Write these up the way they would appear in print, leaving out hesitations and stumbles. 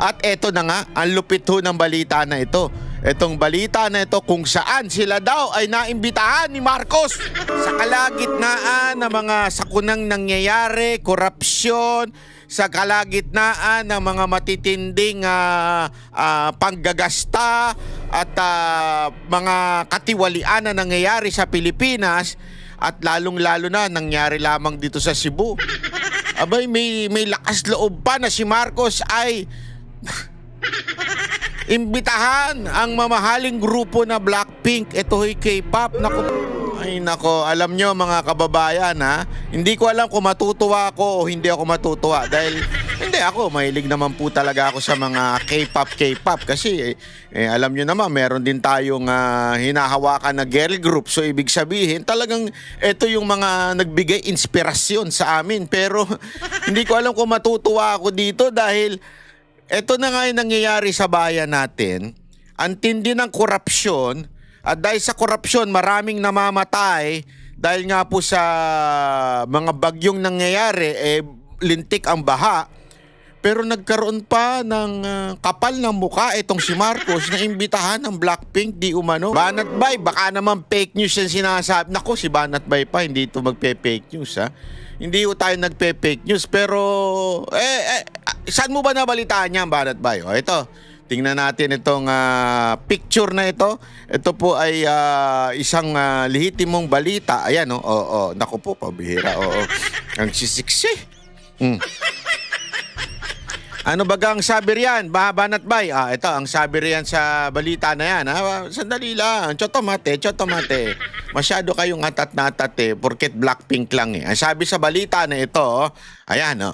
At eto na nga, ang lupit ho ng balita na ito. Itong balita na ito kung saan sila daw ay naimbitahan ni Marcos sa kalagitnaan ng mga sakunang nangyayari, korupsyon, sa kalagitnaan ng mga matitinding panggagasta at mga katiwalian na nangyayari sa Pilipinas at lalong-lalo na nangyari lamang dito sa Cebu. Abay, may lakas loob pa na si Marcos ay imbitahan ang mamahaling grupo na Blackpink. Ito ho'y K-pop. Nako, alam nyo mga kababayan hindi ko alam kung matutuwa ako o hindi ako matutuwa dahil hindi ako, mahilig naman po talaga ako sa mga K-pop kasi alam nyo naman, meron din tayong hinahawakan na girl group. So ibig sabihin, talagang ito yung mga nagbigay inspirasyon sa amin. Pero hindi ko alam kung matutuwa ako dito dahil ito na nga yung nangyayari sa bayan natin. Ang tindi ng korupsyon. At dahil sa korupsyon, maraming namamatay dahil nga po sa mga bagyong nangyayari, lintik ang baha. Pero nagkaroon pa ng kapal ng muka itong si Marcos na imbitahan ng Blackpink di umano. Banat Bay, baka naman fake news yung sinasabi. Nako, si Banat Bay pa, hindi ito magpe-fake news Hindi ko tayo nagpe-fake news. Pero, saan mo ba nabalitaan niya, Banat Bay? O, ito. Tingnan natin itong picture na ito. Ito po ay isang lehitimong balita. Ayan, naku po, pabihira. Ang sisiksi. Ano bagang sabi riyan, Banat Bay? Ito, ang sabi riyan sa balita na yan. Sandali lang, chotomate. Masyado kayong atat-natat porket Blackpink lang Ang sabi sa balita na ito, ayan,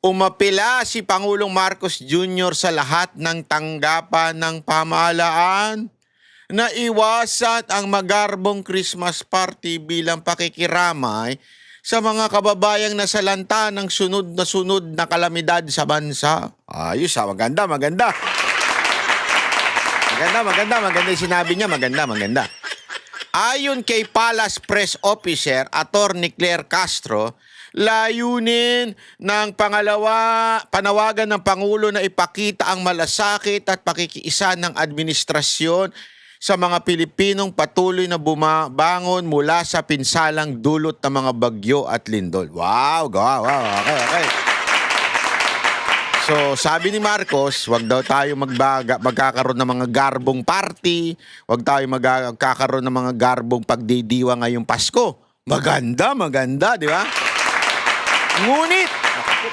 umapila si Pangulong Marcos Jr. sa lahat ng tanggapan ng pamahalaan na iwasan ang magarbong Christmas party bilang pakikiramay sa mga kababayang nasalanta ng sunod na kalamidad sa bansa. Ayos maganda. Maganda yung sinabi niya, maganda. Ayon kay Palace Press Officer, Attorney Claire Castro, layunin ng panawagan ng Pangulo na ipakita ang malasakit at pakikiisa ng administrasyon sa mga Pilipinong patuloy na bumabangon mula sa pinsalang dulot ng mga bagyo at lindol. Wow. Okay. So, sabi ni Marcos, wag daw tayo magkakaroon ng mga garbong party, wag tayo magkakaroon ng mga garbong pagdidiwa ngayong Pasko. Maganda, di ba? Ngunit,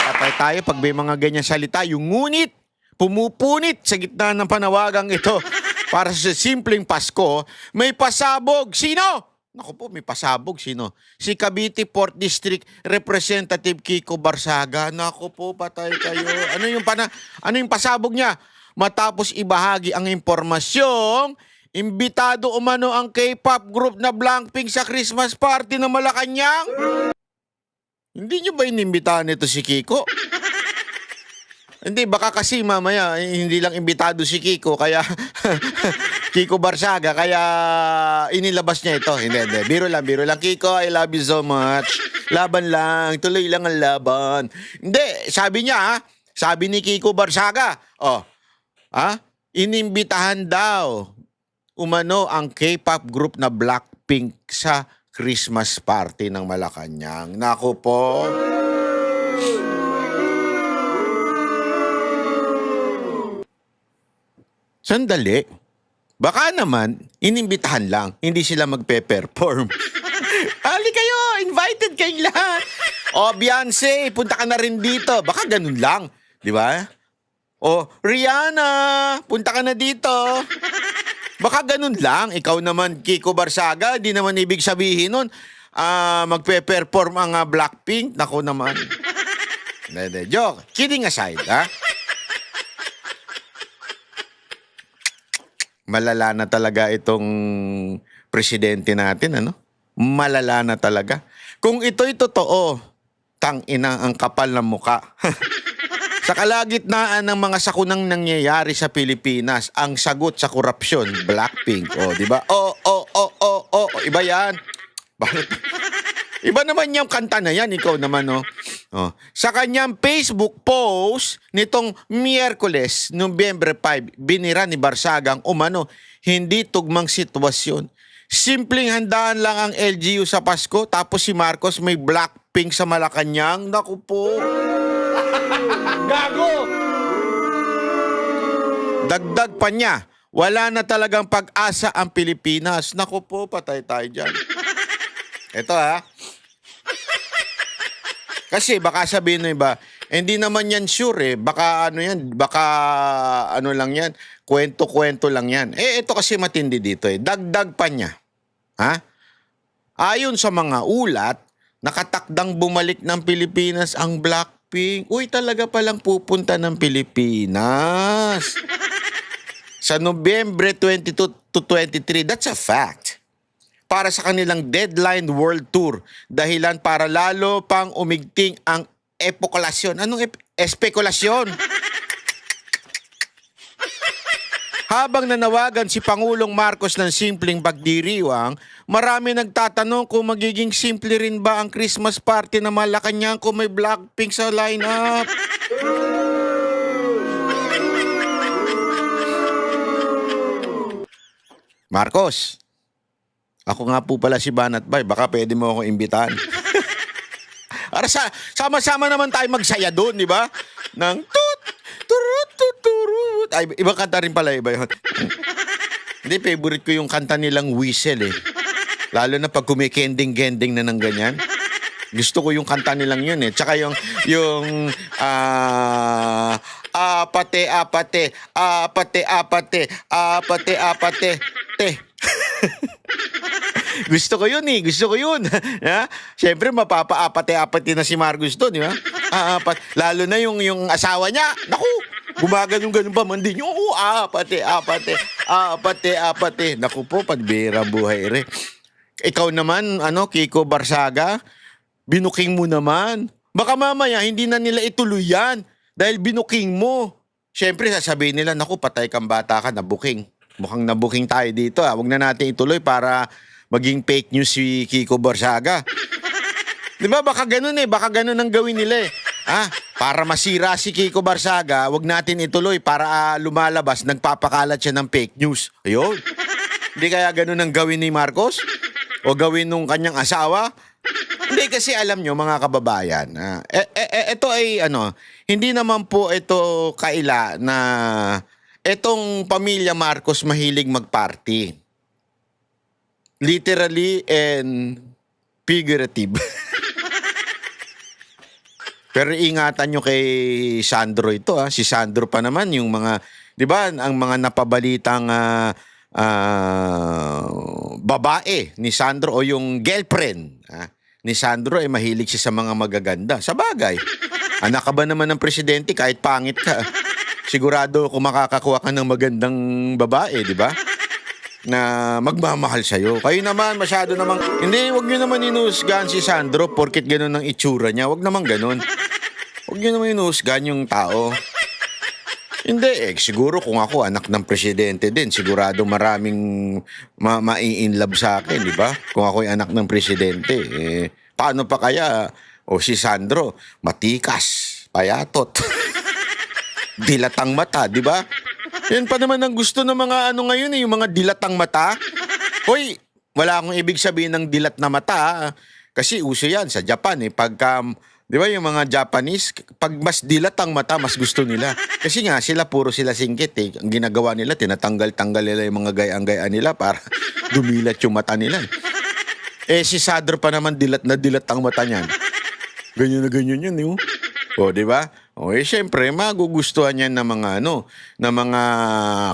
patay tayo pag may mga ganyan salita, yung ngunit, pumupunit sa gitna ng panawagang ito para sa simpleng Pasko, may pasabog. Sino? Naku po, may pasabog. Sino? Si Cavite 4th District Representative Kiko Barsaga. Naku po, patay kayo. Ano yung pasabog niya? Matapos ibahagi ang impormasyong imbitado umano ang K-pop group na Blackpink sa Christmas party ng Malacanang. Hindi nyo ba inimbitahan nito si Kiko? Hindi, baka kasi mamaya hindi lang imbitado si Kiko, kaya Kiko Barsaga, kaya inilabas niya ito. Hindi. Biro lang. Kiko, I love you so much. Laban lang, tuloy lang ang laban. Hindi, sabi ni Kiko Barsaga, inimbitahan daw umano ang K-pop group na Blackpink sa Christmas party ng Malacanang. Naku po. Sandali. Baka naman, inimbitahan lang. Hindi sila magpe-perform. Ali kayo, invited kayong lahat. Beyonce, punta ka na rin dito. Baka ganun lang. Di ba? Rihanna, punta ka na dito. Baka ganun lang. Ikaw naman, Kiko Barsaga, di naman ibig sabihin nun, magpe-perform ang Blackpink. Naku naman. Joke. Kidding aside, Malala na talaga itong presidente natin, Malala na talaga. Kung ito'y totoo, tangina ang kapal ng muka. Sa kalagitnaan ng mga sakunang nangyayari sa Pilipinas, ang sagot sa korupsyon, Blackpink. Di ba? Iba yan. Iba naman yung kanta na yan, ikaw naman, Sa kanyang Facebook post nitong Miyerkules, Nobyembre 5, binira ni Barsaga ang umano hindi tugmang sitwasyon. Simpleng handaan lang ang LGU sa Pasko tapos si Marcos may Blackpink sa Malacanang. Naku po. Gago! Dagdag pa niya, wala na talagang pag-asa ang Pilipinas. Naku po, patay tayo dyan. Ito Kasi baka sabihin ng iba, hindi naman yan sure baka ano lang yan, kwento-kwento lang yan. Ito kasi matindi dito Dagdag pa niya. Ayon sa mga ulat, nakatakdang bumalik ng Pilipinas ang Blackpink. Uy, talaga palang pupunta ng Pilipinas. Sa Nobyembre 22 to 23, that's a fact. Para sa kanilang Deadline World Tour. Dahilan para lalo pang umigting ang epokulasyon. Anong espekulasyon? Habang nanawagan si Pangulong Marcos ng simpleng pagdiriwang, marami nagtatanong kung magiging simple rin ba ang Christmas party na Malacanang kung may Blackpink sa lineup. Marcos, ako nga po pala si Banat Bay. Baka pwede mo akong imbitahan. Para sama-sama naman tayo magsaya doon, di ba? Nang tut, turut, turut. Ay, ibang kanta rin pala, iba yun. Hindi, favorite ko yung kanta nilang Whistle Lalo na pag kumikending-gending na ng ganyan. Gusto ko yung kanta nilang yun Tsaka yung apate, te. Gusto ko yun Gusto ko yun. Siyempre, mapapa-apate-apate na si Marcos doon, di ba? Lalo na yung asawa niya. Naku, gumaganong-ganon pa man din. Apate. Naku po, padbira buhay Ikaw naman, Kiko Barsaga, binuking mo naman. Baka mamaya, hindi na nila ituloy yan dahil binuking mo. Siyempre, sasabihin nila, naku, patay kang bata ka, nabuking. Mukhang nabuking tayo dito. Huwag na natin ituloy para maging fake news si Kiko Barsaga. Di ba? Baka ganun Baka ganun ang gawin nila para masira si Kiko Barsaga, huwag natin ituloy para lumalabas, nagpapakalat siya ng fake news. Ayun. Hindi kaya ganun ang gawin ni Marcos? O gawin nung kanyang asawa? Hindi, kasi alam nyo mga kababayan, ito ay hindi naman po ito kaila na etong pamilya Marcos mahilig magparty. Literally and figurative. Pero ingatan nyo kay Sandro ito Si Sandro pa naman yung mga, di ba, ang mga napabalitang babae ni Sandro o yung girlfriend ni Sandro mahilig siya sa mga magaganda. Sa bagay, anak ka ba naman ng presidente kahit pangit ka? Sigurado kung makakakuha ka ng magandang babae, di ba? Na magmamahal sa'yo. Kayo naman, masyado namang... Hindi, wag nyo naman inuhusgahan si Sandro porket gano'n ang itsura niya. Wag naman gano'n. Wag nyo naman inuhusgahan yung tao. Hindi, siguro kung ako anak ng presidente din, sigurado maraming mai-inlove sa akin, di ba? Kung ako'y anak ng presidente, paano pa kaya? O si Sandro, matikas, payatot, dilatang mata, di ba? Yan pa naman ang gusto ng mga ngayon yung mga dilatang mata. Hoy, wala akong ibig sabihin ng dilat na mata. Kasi uso yan sa Japan pagka, di ba yung mga Japanese, pag mas dilat ang mata, mas gusto nila. Kasi nga, puro sila singkit Ang ginagawa nila, tinatanggal-tanggal nila yung mga gayang-gayaan nila para dumilat yung mata nila. Si Sadr pa naman dilat na dilat ang mata niyan. Ganyan na ganyan yun, O, di ba? O, syempre, magugustuhan yan ng mga, ng mga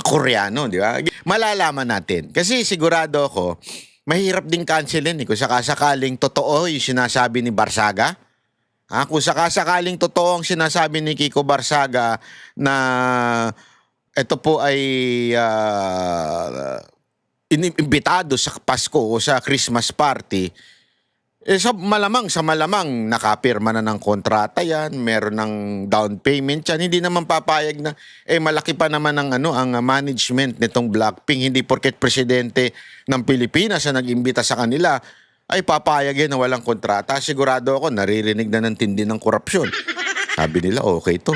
Koreano, di ba? Malalaman natin. Kasi sigurado ako, mahirap din cancelin kung sakasakaling totoo yung sinasabi ni Barsaga. Kung sakasakaling totoo ang sinasabi ni Kiko Barsaga na ito po ay inimbitado sa Pasko o sa Christmas party, sa malamang nakapirma na ng kontrata yan, meron ng down payment yan, hindi naman papayag na, malaki pa naman ang management nitong Blackpink, hindi porket presidente ng Pilipinas na nag-imbita sa kanila, ay papayag yan na walang kontrata. Sigurado ako, naririnig na ng tindi ng korupsyon. Sabi nila, okay to.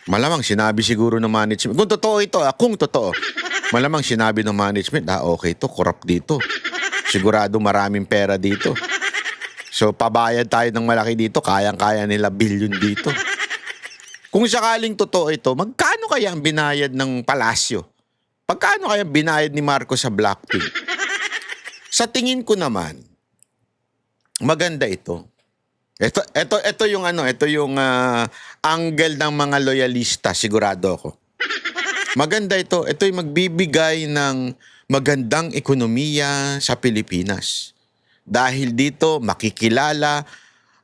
Malamang sinabi siguro ng management. Kung totoo ito, kung totoo. Malamang sinabi ng management, okay to, corrupt dito. Sigurado maraming pera dito. So, pabayad tayo ng malaki dito, kayang-kaya nila billion dito. Kung sakaling totoo ito, magkano kaya ang binayad ng palasyo? Pagkano kaya binayad ni Marcos sa Blackpink? Sa tingin ko naman, maganda ito. Ito yung angle ng mga loyalista, sigurado ako. Maganda ito. Ito yung magbibigay ng magandang ekonomiya sa Pilipinas. Dahil dito makikilala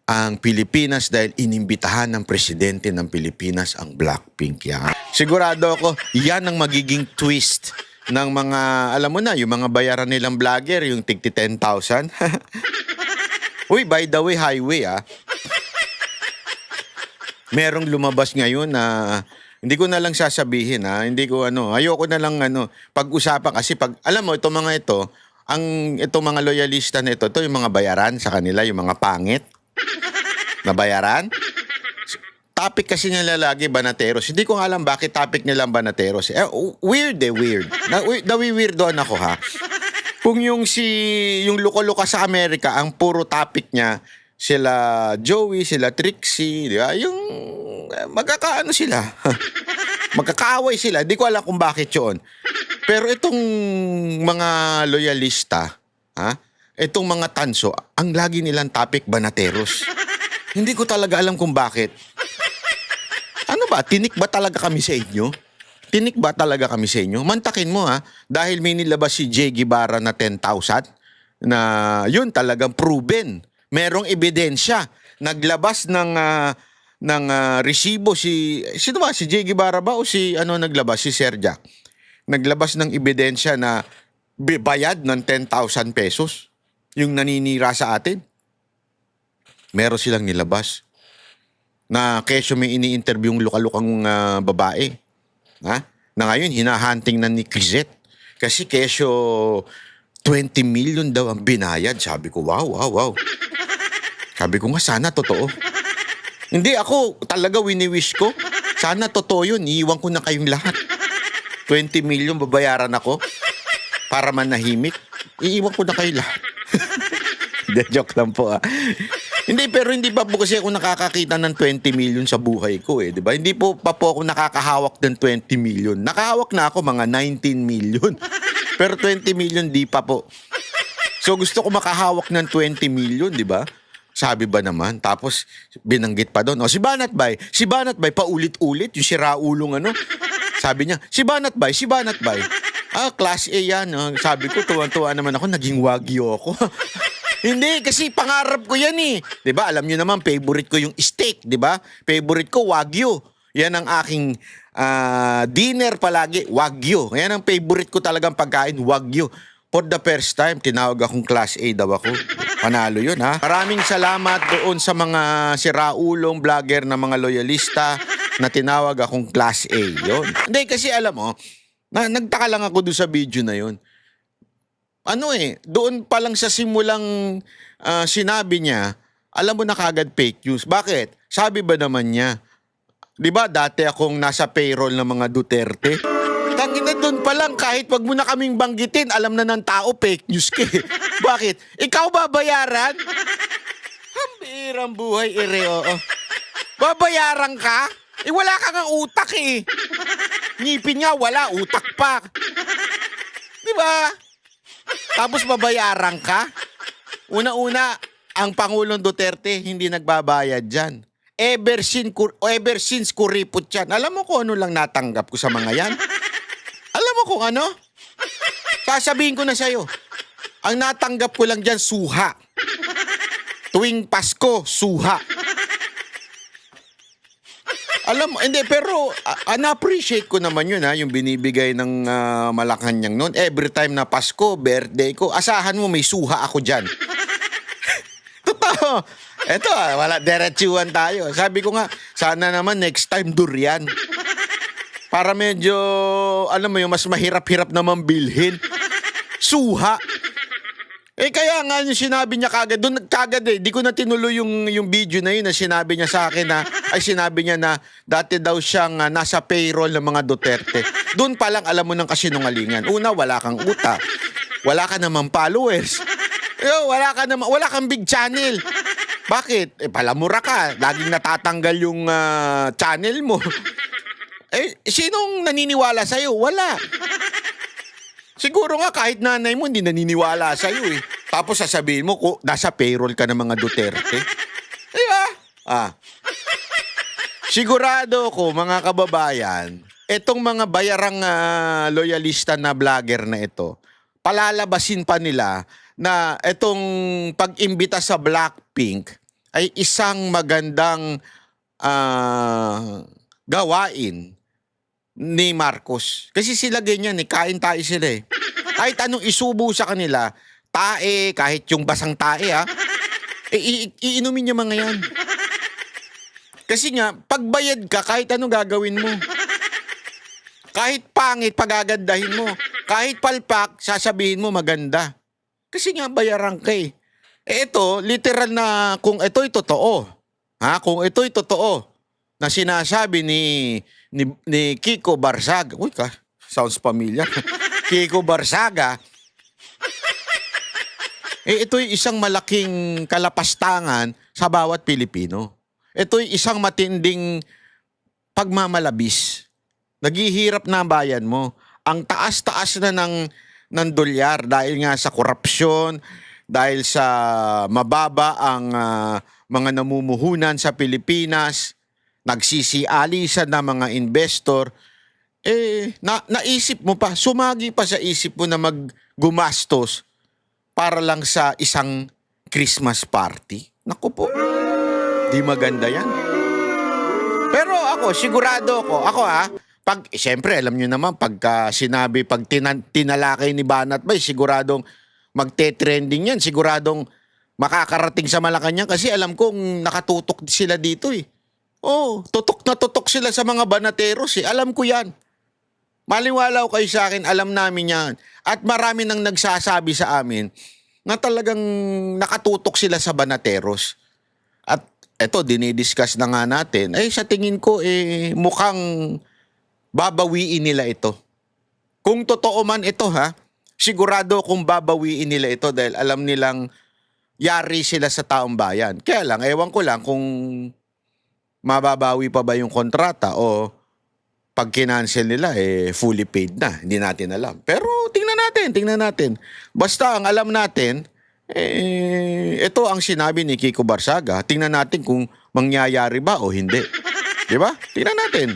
ang Pilipinas dahil inimbitahan ng presidente ng Pilipinas ang Blackpink. Yan. Sigurado ako, yan ang magiging twist ng mga, alam mo na, yung mga bayaran nilang vlogger, yung tigti 10,000. Uy, by the way, highway merong lumabas ngayon na hindi ko na lang sasabihin hindi ko ayoko na lang pag-usapan kasi alam mo itong mga itong mga loyalista na ito yung mga bayaran sa kanila, yung mga pangit na bayaran. Topic kasi nila lagi Banateros. Hindi ko alam bakit topic nila Banateros. Weird. Nawi-weirdoan ako Kung yung Luka-Luka sa Amerika, ang puro topic niya, sila Joey, sila Trixie, di ba? Yung magkakaano sila. Magkakaaway sila. Di ko alam kung bakit yun. Pero itong mga loyalista, itong mga tanso, ang lagi nilang topic Banateros. Hindi ko talaga alam kung bakit. Ano ba? Tinik ba talaga kami sa inyo? Tinik ba talaga kami sa inyo? Mantakin mo dahil may nilabas si Jay Guevara na 10,000 na yun talagang proven. Merong ebidensya. Naglabas ng resibo sino ba? Si Jay Guevara ba o naglabas? Si Sir Jack. Naglabas ng ebidensya na bayad ng 10,000 pesos yung naninira sa atin. Meron silang nilabas na kesyo may ini-interview yung luka-lukang babae. Na ngayon, hinahunting na ni Crisette. Kasi kesyo 20 million daw ang binayad. Sabi ko, wow. Sabi ko nga, sana totoo. Hindi, ako talaga wini-wish ko. Sana totoo yun. Iiwan ko na kayong lahat. 20 million babayaran ako para manahimik. Iiwan ko na kayo lahat. Hindi, joke lang po Hindi, pero hindi pa po kasi ako nakakakita ng 20 million sa buhay ko di ba? Hindi po pa po ako nakakahawak ng 20 million. Nakahawak na ako mga 19 million. Pero 20 million di pa po. So gusto ko makahawak ng 20 million, di ba? Sabi ba naman? Tapos binanggit pa doon. Si Banat Bay paulit-ulit yung siraulong Sabi niya, si Banat Bay. Class A yan. Sabi ko, tuwan-tuwa naman ako, naging wagyu ako. Hindi, kasi pangarap ko yan 'Di ba? Alam niyo naman, favorite ko yung steak, 'di ba? Favorite ko, wagyu. Yan ang aking dinner palagi, wagyu. Yan ang favorite ko talagang pagkain, wagyu. For the first time, tinawag akong class A daw ako. Panalo yun, Maraming salamat doon sa mga siraulong vlogger na mga loyalista na tinawag akong class A. Yun. Hindi, kasi alam mo, nagtaka lang ako doon sa video na yun. Doon pa lang sa simulang sinabi niya, alam mo na kagad fake news. Bakit? Sabi ba naman niya, di ba dati akong nasa payroll ng mga Duterte? Tangina doon pa lang, kahit wag mo na kaming banggitin, alam na ng tao fake news ka Bakit? Ikaw babayaran? Hambirang buhay, Babayaran ka? Wala ka nga utak Ngipin nga, wala, utak pa. Di ba? Tapos babayaran ka? Una-una, ang Pangulong Duterte hindi nagbabayad dyan. Ever since kuripot yan. Alam mo kung ano lang natanggap ko sa mga yan? Alam mo kung ano? Sasabihin ko na sa'yo. Ang natanggap ko lang dyan, suha. Tuwing Pasko, suha. Alam mo, hindi, pero na-appreciate ko naman yun yung binibigay ng Malacanang noon. Every time na Pasko, birthday ko, asahan mo may suha ako dyan. Totoo. Eto wala, diretsuhan tayo. Sabi ko nga, sana naman next time durian. Para medyo, alam mo yung mas mahirap-hirap naman bilhin. Suha. Eh kaya nga yung sinabi niya kagad, doon kagad di ko na tinuloy yung video na yun na sinabi niya sa akin sinabi niya na dati daw siyang nasa payroll ng mga Duterte. Doon pa lang alam mo ng kasinungalingan. Una, wala kang utak. Wala ka namang followers. Wala kang big channel. Bakit? Palamura ka. Laging natatanggal yung channel mo. Sinong naniniwala sa'yo? Wala. Siguro nga kahit nanay mo hindi naniniwala sa'yo eh. Tapos sasabihin mo, nasa payroll ka ng mga Duterte. Diba? Sigurado ko, mga kababayan, etong mga bayarang loyalista na vlogger na ito, palalabasin pa nila na etong pag-imbita sa Blackpink ay isang magandang gawain ni Marcos. Kasi sila ganyan kain tae sila eh. Kahit anong isubo sa kanila, tae, kahit yung basang tae iinumin niya mga yan. Kasi nga, pagbayad ka, kahit anong gagawin mo. Kahit pangit, pagagandahin mo. Kahit palpak, sasabihin mo maganda. Kasi nga, bayaran ka eh. Ito, literal na kung ito'y totoo. Kung ito'y totoo na sinasabi ni Kiko Barsaga. Uy, sounds familiar. Kiko Barsaga. Ito'y isang malaking kalapastangan sa bawat Pilipino. Ito'y isang matinding pagmamalabis. Naghihirap na ang bayan mo. Ang taas-taas na ng dolyar dahil nga sa korupsyon, dahil sa mababa ang mga namumuhunan sa Pilipinas, nagsisialisan na mga investor, naisip mo pa, sumagi pa sa isip mo na maggumastos para lang sa isang Christmas party. Naku po, di maganda yan. Pero ako, sigurado ako siyempre alam nyo naman, pagka sinabi, pag tinalakay ni Banat Bay, siguradong magte-trending yan, siguradong makakarating sa Malacanang kasi alam kong nakatutok sila dito eh. Tutok na tutok sila sa mga banateros eh. Alam ko yan. Maliwala kayo sa akin, alam namin yan. At marami nang nagsasabi sa amin na talagang nakatutok sila sa banateros. At eto, dinidiscuss na nga natin. Sa tingin ko, mukhang babawiin nila ito. Kung totoo man ito sigurado kung babawiin nila ito dahil alam nilang yari sila sa taong bayan. Kaya lang, ewan ko lang kung mababawi pa ba yung kontrata o pag kinancel nila, fully paid na. Hindi natin alam. Pero tingnan natin. Basta ang alam natin, ito ang sinabi ni Kiko Barsaga. Tingnan natin kung mangyayari ba o hindi. Diba? Tingnan natin.